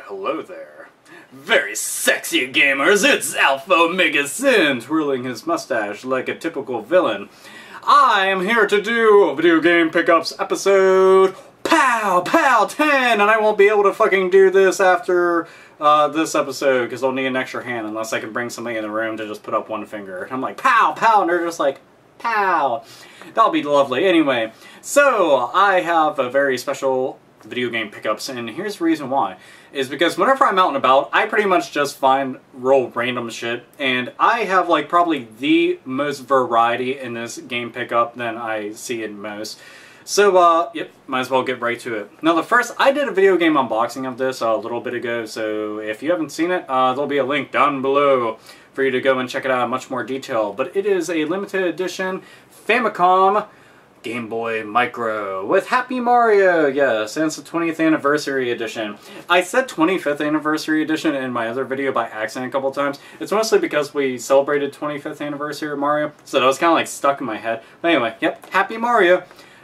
hello there. Very sexy gamers, it's AlphaOmegaSin, twirling his mustache like a typical villain. I am here to do a video game pickups episode Pow 10, and I won't be able to fucking do this after this episode because I'll need an extra hand unless I can bring somebody in the room to just put up one finger. And I'm like, pow, pow, and they're just like, pow. That'll be lovely. Anyway, so I have a very special video game pickups, and here's the reason why. Is because whenever I'm out and about, I pretty much just find real random shit, and I have like probably the most variety in this game pickup than I see in most. So, yep, might as well get right to it. Now, I did a video game unboxing of this a little bit ago, so if you haven't seen it, there'll be a link down below for you to go and check it out in much more detail. But it is a limited edition Famicom Game Boy Micro with Happy Mario, yes, and it's the 20th anniversary edition. I said 25th anniversary edition in my other video by accident a couple times. It's mostly because we celebrated 25th anniversary of Mario, so that was kind of like stuck in my head. But anyway, yep, Happy Mario.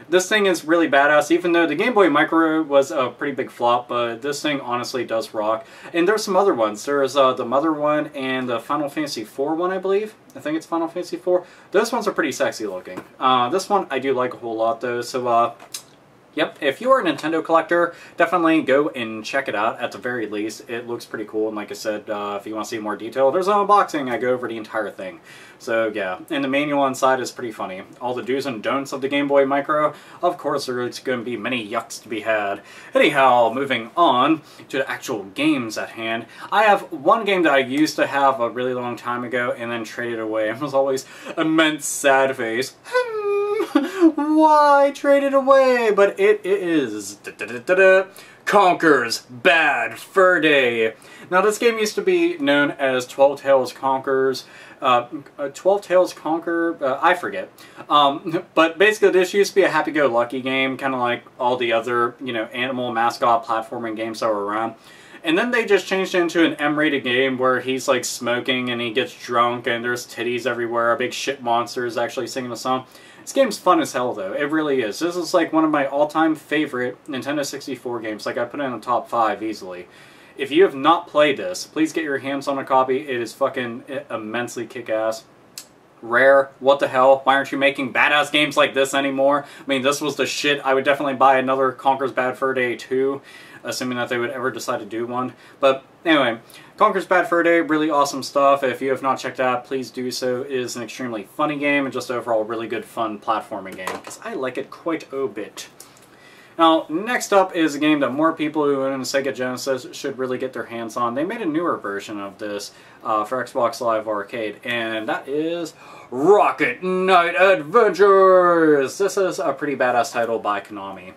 This thing is really badass, even though the Game Boy Micro was a pretty big flop, but this thing honestly does rock. And there's some other ones. There's the Mother one and the Final Fantasy IV one, I believe. I think it's Final Fantasy IV. Those ones are pretty sexy looking. This one I do like a whole lot though, so yep, if you're a Nintendo collector, definitely go and check it out at the very least. It looks pretty cool, and like I said, if you want to see more detail, there's an unboxing. I go over the entire thing. So yeah, and the manual inside is pretty funny. All the do's and don'ts of the Game Boy Micro. Of course, there's going to be many yucks to be had. Anyhow, moving on to the actual games at hand. I have one game that I used to have a really long time ago and then traded away. It was always immense sad face. Why trade it away? But it is Conker's Bad Fur Day. Now this game used to be known as 12 Tales Conker's 12 Tales Conker, I forget. But basically this used to be a happy-go-lucky game, kind of like all the other, you know, animal mascot platforming games that were around. And then they just changed it into an M-rated game where he's like smoking and he gets drunk and there's titties everywhere. A big shit monster is actually singing a song. This game's fun as hell though, it really is. This is like one of my all-time favorite Nintendo 64 games. Like I put it in the top 5 easily. If you have not played this, please get your hands on a copy. It is fucking immensely kick-ass. Rare, what the hell? Why aren't you making badass games like this anymore? I mean, this was the shit. I would definitely buy another Conker's Bad Fur Day 2, assuming that they would ever decide to do one. But anyway, Conker's Bad Fur Day, really awesome stuff. If you have not checked it out, please do so. It is an extremely funny game and just overall really good fun platforming game, because I like it quite a bit. Now, next up is a game that more people who own a Sega Genesis should really get their hands on. They made a newer version of this for Xbox Live Arcade, and that is Rocket Knight Adventures! This is a pretty badass title by Konami.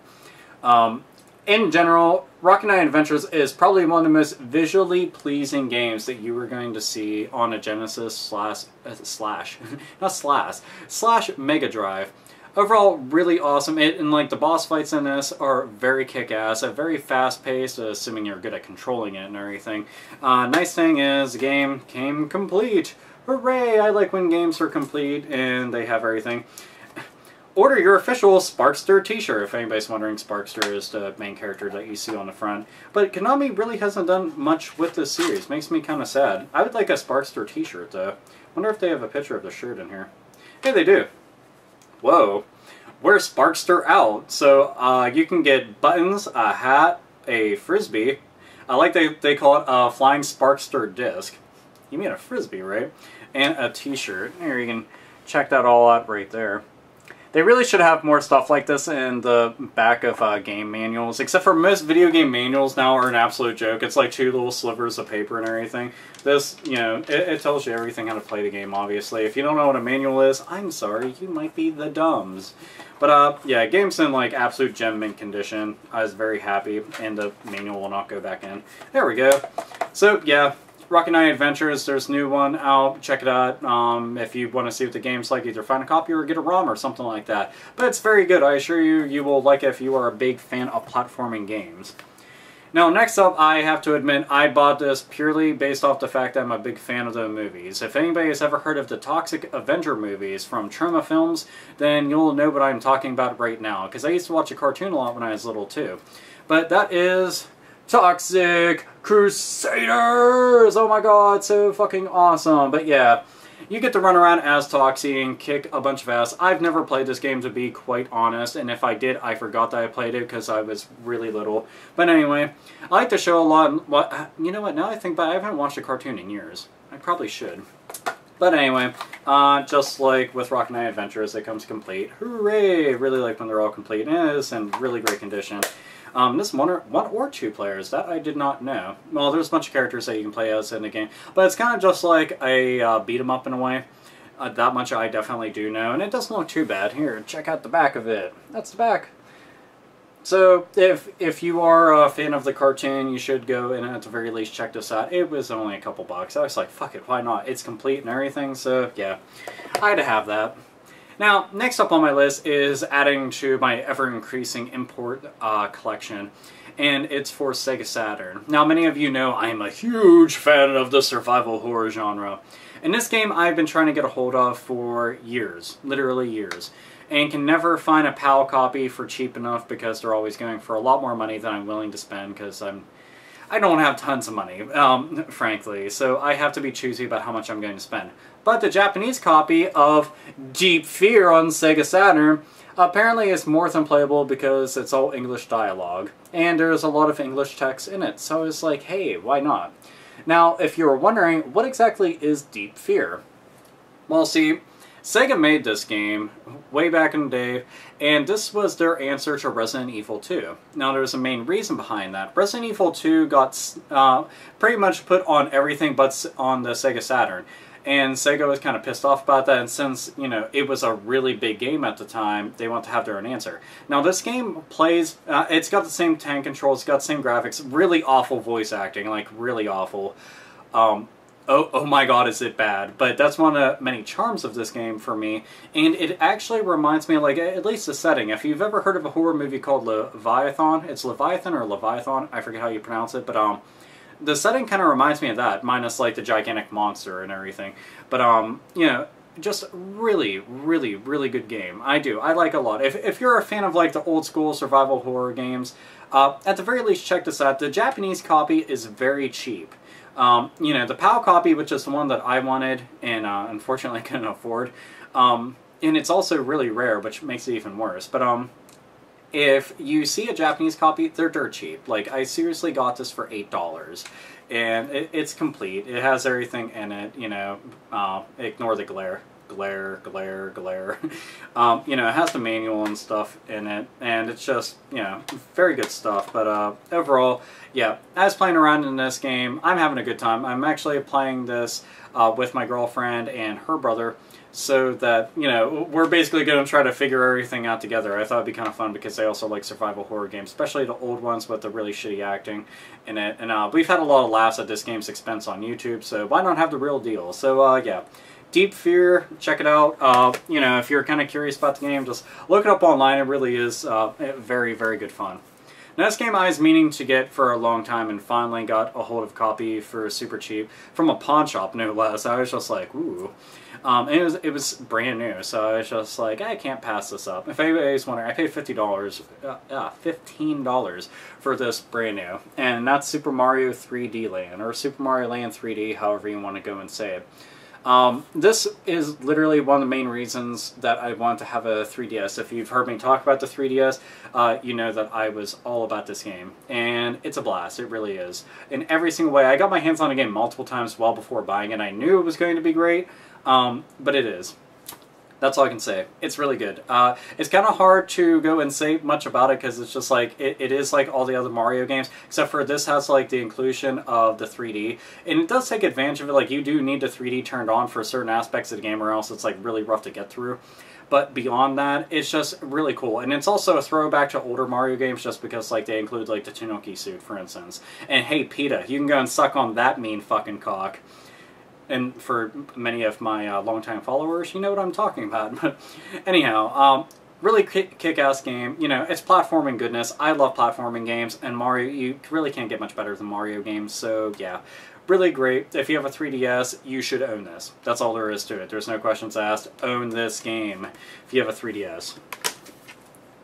In general, Rocket Knight Adventures is probably one of the most visually pleasing games that you are going to see on a Genesis slash Mega Drive. Overall, really awesome. And like the boss fights in this are very kick-ass, very fast-paced, assuming you're good at controlling it and everything. Nice thing is, the game came complete. Hooray! I like when games are complete and they have everything. Order your official Sparkster t-shirt, if anybody's wondering. Sparkster is the main character that you see on the front. But Konami really hasn't done much with this series. Makes me kind of sad. I would like a Sparkster t-shirt, though. Wonder if they have a picture of the shirt in here. Hey, they do. Whoa, we're Sparkster out. So you can get buttons, a hat, a frisbee. I like they call it a flying Sparkster disc. You mean a frisbee, right? And a t-shirt. There, you can check that all out right there. They really should have more stuff like this in the back of game manuals, except for most video game manuals now are an absolute joke. It's like 2 little slivers of paper and everything. This, you know, it tells you everything how to play the game, obviously. If you don't know what a manual is, I'm sorry, you might be the dumbs. But, yeah, game's in, like, absolute gem mint condition. I was very happy, and the manual will not go back in. There we go. So, yeah. Rocket Knight Adventures, there's a new one out, check it out. If you want to see what the game's like, either find a copy or get a ROM or something like that. But it's very good, I assure you, you will like it if you are a big fan of platforming games. Now, next up, I have to admit, I bought this purely based off the fact that I'm a big fan of the movies. If anybody has ever heard of the Toxic Avenger movies from Troma Films, then you'll know what I'm talking about right now, because I used to watch a cartoon a lot when I was little too. But that is Toxic Crusaders! Oh my god, so fucking awesome. But yeah, you get to run around as Toxie and kick a bunch of ass. I've never played this game, to be quite honest, and if I did, I forgot that I played it because I was really little. But anyway, I like to show a lot. You know what, now I think about it, I haven't watched a cartoon in years. I probably should. But anyway, just like with Rock Knight Adventures, it comes complete. Hooray! Really like when they're all complete. And it is in really great condition. This one or two players, that I did not know. Well, there's a bunch of characters that you can play as in the game, but it's kind of just like a beat 'em up in a way. That much I definitely do know, and it doesn't look too bad. Here, check out the back of it. That's the back. So, if you are a fan of the cartoon, you should go and at the very least check this out. It was only a couple bucks. I was like, fuck it, why not? It's complete and everything, so yeah, I had to have that. Now, next up on my list is adding to my ever-increasing import collection, and it's for Sega Saturn. Now, many of you know I am a huge fan of the survival horror genre, and this game I've been trying to get a hold of for years, literally years, and can never find a PAL copy for cheap enough because they're always going for a lot more money than I'm willing to spend because I don't have tons of money, frankly, so I have to be choosy about how much I'm going to spend. But the Japanese copy of Deep Fear on Sega Saturn apparently is more than playable because it's all English dialogue, and there's a lot of English text in it, so it's like, hey, why not? Now, if you're wondering, what exactly is Deep Fear? Well, see, Sega made this game way back in the day, and this was their answer to Resident Evil 2. Now, there's a main reason behind that. Resident Evil 2 got pretty much put on everything but on the Sega Saturn. And Sega was kind of pissed off about that, and since, you know, it was a really big game at the time, they want to have their own answer. Now, this game plays, it's got the same tank controls, it's got the same graphics, really awful voice acting, like, really awful. Oh my god, is it bad. But that's one of the many charms of this game for me, and it actually reminds me of, like, at least the setting. If you've ever heard of a horror movie called Leviathan, it's Leviathan or Leviathan, I forget how you pronounce it, but, the setting kind of reminds me of that, minus, like, the gigantic monster and everything. But, you know, just really, really, really good game. I like it a lot. If you're a fan of, like, the old-school survival horror games, at the very least, check this out. The Japanese copy is very cheap. You know, the PAL copy, which is the one that I wanted and unfortunately couldn't afford, and it's also really rare, which makes it even worse. But if you see a Japanese copy, they're dirt cheap. Like, I seriously got this for $8, and it's complete. It has everything in it, you know, ignore the glare. Glare. You know, it has the manual and stuff in it, and it's just, you know, very good stuff. But overall, yeah, as playing around in this game, I'm having a good time. I'm actually playing this with my girlfriend and her brother, so that, you know, we're basically going to try to figure everything out together. I thought it'd be kind of fun because they also like survival horror games, especially the old ones with the really shitty acting in it. And we've had a lot of laughs at this game's expense on YouTube, so why not have the real deal? So, yeah. Deep Fear, check it out. You know, if you're kind of curious about the game, just look it up online. It really is very, very good fun. Now, this game I was meaning to get for a long time and finally got a hold of a copy for super cheap from a pawn shop, no less. I was just like, ooh. And it was brand new, so I was just like, I can't pass this up. If anybody's wondering, I paid $15 for this brand new, and that's Super Mario 3D Land, or Super Mario Land 3D, however you want to go and say it. This is literally one of the main reasons that I want to have a 3DS. If you've heard me talk about the 3DS, you know that I was all about this game. And it's a blast, it really is. In every single way, I got my hands on the game multiple times well before buying it. I knew it was going to be great, but it is. That's all I can say. It's really good. It's kind of hard to go and say much about it because it's just like, it is like all the other Mario games, except for this has like the inclusion of the 3D. And it does take advantage of it. Like, you do need the 3D turned on for certain aspects of the game or else it's like really rough to get through. But beyond that, it's just really cool. And it's also a throwback to older Mario games just because like they include like the Tanuki suit, for instance. And hey, PETA, you can go and suck on that mean fucking cock. And for many of my longtime followers, you know what I'm talking about. But anyhow, really kick-ass game. You know, it's platforming goodness. I love platforming games, and Mario, you really can't get much better than Mario games, so yeah. Really great. If you have a 3DS, you should own this. That's all there is to it. There's no questions asked. Own this game if you have a 3DS.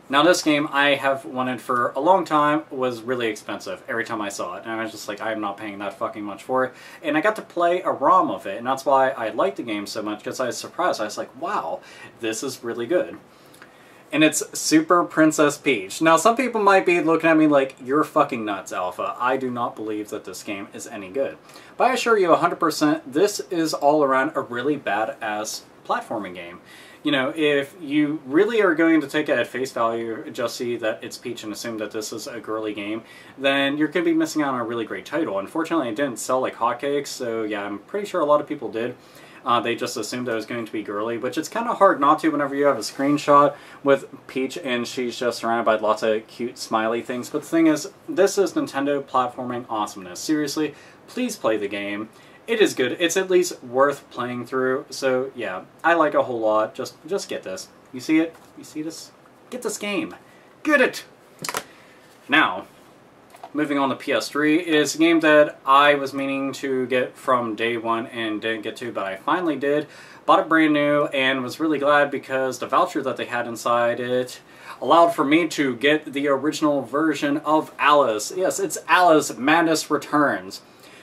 Now this game I have wanted for a long time, was really expensive every time I saw it, and I was just like, I'm not paying that fucking much for it. And I got to play a ROM of it, and that's why I liked the game so much, because I was surprised. I was like, wow, this is really good. And it's Super Princess Peach. Now some people might be looking at me like, you're fucking nuts, Alpha. I do not believe that this game is any good. But I assure you 100%, this is all around a really badass platforming game. You know, if you really are going to take it at face value, just see that it's Peach and assume that this is a girly game, then you're going to be missing out on a really great title. Unfortunately, it didn't sell like hotcakes, so yeah, I'm pretty sure a lot of people did. They just assumed it was going to be girly, which it's kind of hard not to whenever you have a screenshot with Peach and she's just surrounded by lots of cute smiley things. But the thing is, this is Nintendo platforming awesomeness. Seriously, please play the game. It is good. It's at least worth playing through. So yeah, I like it a whole lot. Just get this. You see it? You see this? Get this game. Get it! Now, moving on to PS3, it is a game that I was meaning to get from day one and didn't get to, but I finally did. Bought it brand new and was really glad because the voucher that they had inside it allowed for me to get the original version of Alice. Yes, it's Alice Madness Returns.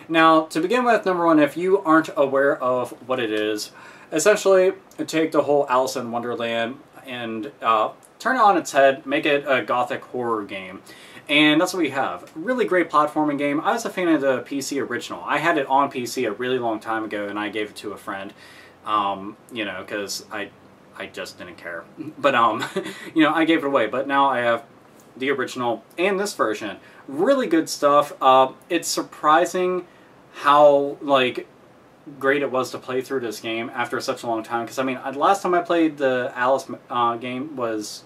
Now, to begin with, number one, if you aren't aware of what it is, essentially take the whole Alice in Wonderland and turn it on its head, make it a gothic horror game. And that's what we have. Really great platforming game. I was a fan of the PC original. I had it on PC a really long time ago, and I gave it to a friend, you know, because I just didn't care. But, you know, I gave it away. But now I have the original and this version. Really good stuff. It's surprising how, like, great it was to play through this game after such a long time. Because, I mean, last time I played the Alice game was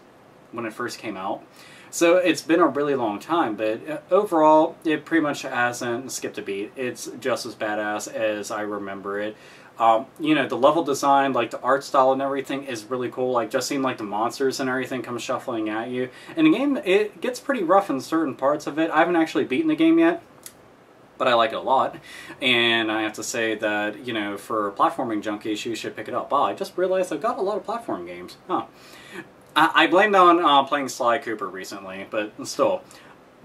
when it first came out. So it's been a really long time, but overall, it pretty much hasn't skipped a beat. It's just as badass as I remember it. You know, the level design, like the art style and everything is really cool. Like, just seeing like the monsters and everything come shuffling at you. And the game, it gets pretty rough in certain parts of it. I haven't actually beaten the game yet, but I like it a lot. And I have to say that, you know, for platforming junkies, you should pick it up. Wow, I just realized I've got a lot of platform games. Huh. I blamed on playing Sly Cooper recently, but still,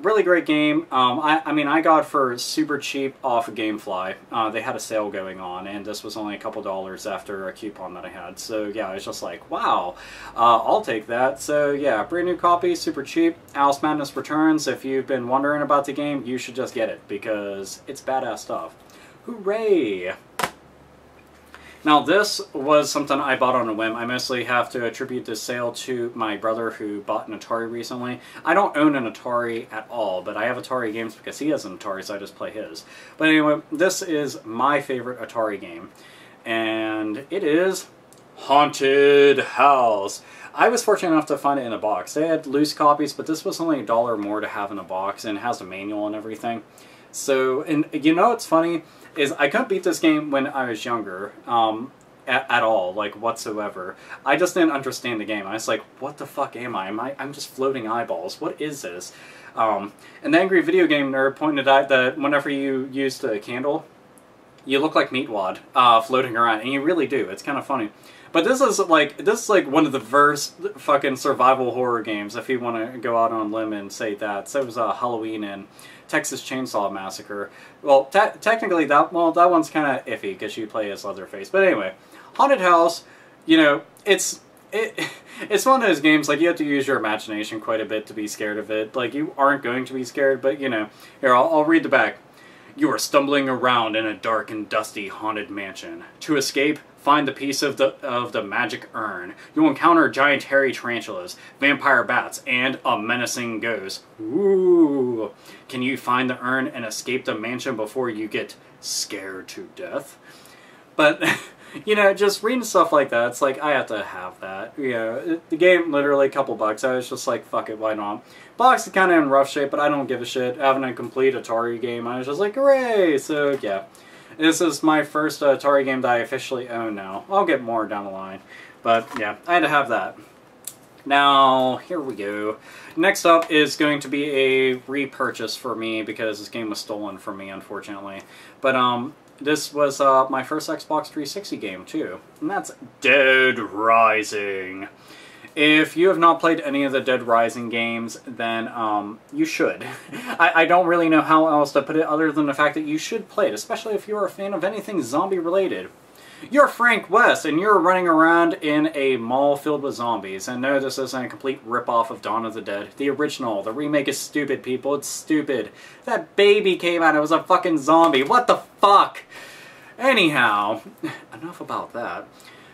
really great game. I mean, I got it for super cheap off of GameFly. They had a sale going on, and this was only a couple dollars after a coupon that I had. So yeah, I was just like, wow, I'll take that. So yeah, brand new copy, super cheap. Alice Madness Returns. If you've been wondering about the game, you should just get it, because it's badass stuff. Hooray! Now this was something I bought on a whim. I mostly have to attribute this sale to my brother who bought an Atari recently. I don't own an Atari at all, but I have Atari games because he has an Atari, so I just play his. But anyway, this is my favorite Atari game, and it is Haunted House. I was fortunate enough to find it in a box. They had loose copies, but this was only $1 more to have in a box, and it has a manual and everything. So, and you know what's funny? Is I couldn't beat this game when I was younger, at all, like, whatsoever. I just didn't understand the game. I was like, what the fuck am I? I'm just floating eyeballs. What is this? And the Angry Video Game Nerd pointed out that whenever you use the candle, you look like Meatwad, floating around, and you really do. It's kind of funny. But this is like one of the worst fucking survival horror games, if you want to go out on a limb and say that. So it was Halloween and Texas Chainsaw Massacre. Well, technically that one's kind of iffy because you play as Leatherface. But anyway, Haunted House, you know, it's one of those games, like, you have to use your imagination quite a bit to be scared of it. Like, you aren't going to be scared, but, you know, here, I'll read the back. You are stumbling around in a dark and dusty haunted mansion. To escape, find the piece of the magic urn. You'll encounter giant hairy tarantulas, vampire bats, and a menacing ghost. Ooh. Can you find the urn and escape the mansion before you get scared to death? But, you know, just reading stuff like that, it's like, I have to have that. You know, the game, literally a couple bucks. I was just like, fuck it, why not? Box is kind of in rough shape, but I don't give a shit. Having a complete Atari game, I was just like, hooray! So, yeah. This is my first Atari game that I officially own now. I'll get more down the line. But, yeah, I had to have that. Now, here we go. Next up is going to be a repurchase for me because this game was stolen from me, unfortunately. But, this was my first Xbox 360 game, too. And that's Dead Rising. If you have not played any of the Dead Rising games, then you should. I don't really know how else to put it other than the fact that you should play it, especially if you're a fan of anything zombie related. You're Frank West, and you're running around in a mall filled with zombies. And no, this isn't a complete rip-off of Dawn of the Dead. The original. The remake is stupid, people. It's stupid. That baby came out, it was a fucking zombie. What the fuck? Anyhow, enough about that.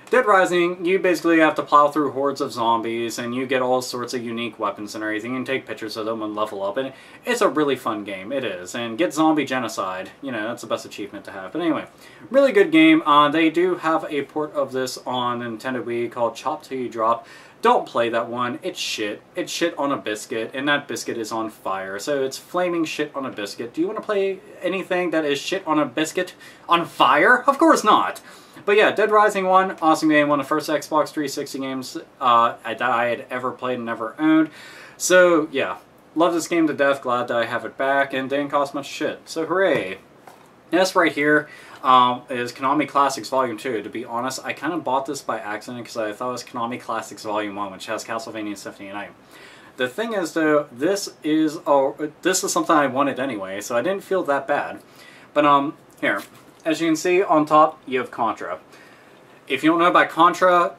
Dead Rising, you basically have to plow through hordes of zombies, and you get all sorts of unique weapons and everything, and take pictures of them and level up, and it's a really fun game, it is. And get zombie genocide, you know, that's the best achievement to have. But anyway, really good game. They do have a port of this on Nintendo Wii called Chop Till You Drop. Don't play that one, it's shit. It's shit on a biscuit, and that biscuit is on fire, so it's flaming shit on a biscuit. Do you want to play anything that is shit on a biscuit on fire? Of course not! But yeah, Dead Rising 1, awesome game, one of the first Xbox 360 games that I had ever played and never owned. So yeah, love this game to death, glad that I have it back, and didn't cost much shit, so hooray. And this right here is Konami Classics Volume 2. To be honest, I kind of bought this by accident because I thought it was Konami Classics Volume 1, which has Castlevania Symphony of the Night. The thing is though, this is something I wanted anyway, so I didn't feel that bad. But here. As you can see, on top, you have Contra. If you don't know about Contra,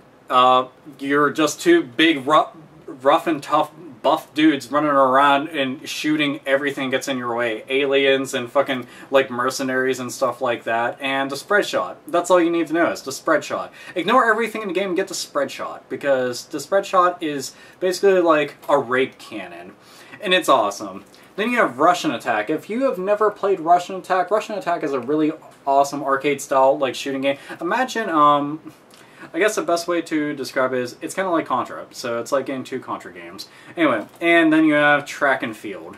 you're just two big, rough and tough, buff dudes running around and shooting everything gets in your way. Aliens and fucking, like, mercenaries and stuff like that. And the spread shot. That's all you need to know, is the spread shot. Ignore everything in the game and get the spread shot, because the spread shot is basically like a rape cannon. And it's awesome. Then you have Russian Attack. If you have never played Russian Attack is a really awesome arcade-style like shooting game. Imagine, I guess the best way to describe it is, it's kind of like Contra. So it's like getting two Contra games. Anyway, and then you have Track and Field.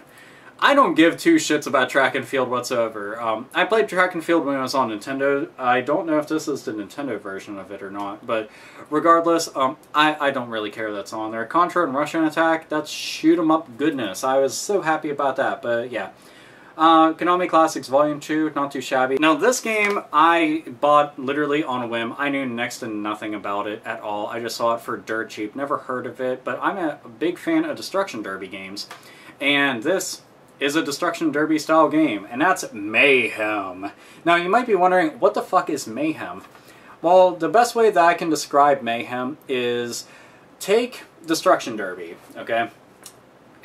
I don't give two shits about Track and Field whatsoever. I played Track and Field when I was on Nintendo. I don't know if this is the Nintendo version of it or not, but regardless, I don't really care that's on there. Contra and Russian Attack, that's shoot 'em up goodness. I was so happy about that, but yeah. Konami Classics Volume 2, not too shabby. Now this game I bought literally on a whim. I knew next to nothing about it at all. I just saw it for dirt cheap, never heard of it, but I'm a big fan of Destruction Derby games. And this is a Destruction Derby style game, and that's Mayhem. Now you might be wondering, what the fuck is Mayhem? Well, the best way that I can describe Mayhem is take Destruction Derby, okay,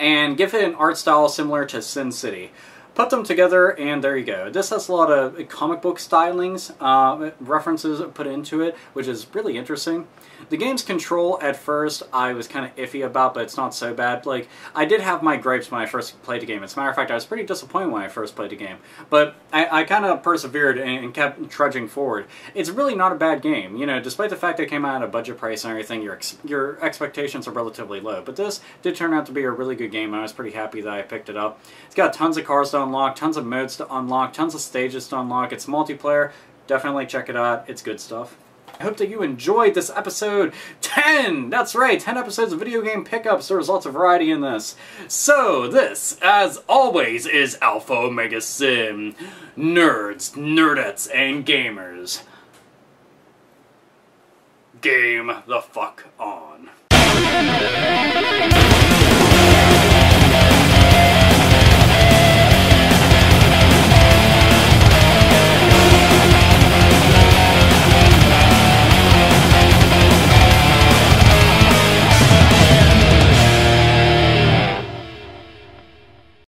and give it an art style similar to Sin City. Put them together, and there you go. This has a lot of comic book stylings, references put into it, which is really interesting. The game's control, at first, I was kind of iffy about, but it's not so bad. Like, I did have my gripes when I first played the game. As a matter of fact, I was pretty disappointed when I first played the game. But I kind of persevered and kept trudging forward. It's really not a bad game. You know, despite the fact that it came out at a budget price and everything, your expectations are relatively low. But this did turn out to be a really good game, and I was pretty happy that I picked it up. It's got tons of cars to unlock, tons of modes to unlock, tons of stages to unlock. It's multiplayer. Definitely check it out. It's good stuff. I hope that you enjoyed this episode 10! That's right, 10 episodes of video game pickups. There was lots of variety in this. So, this, as always, is AlphaOmegaSin. Nerds, nerdettes, and gamers. Game the fuck on.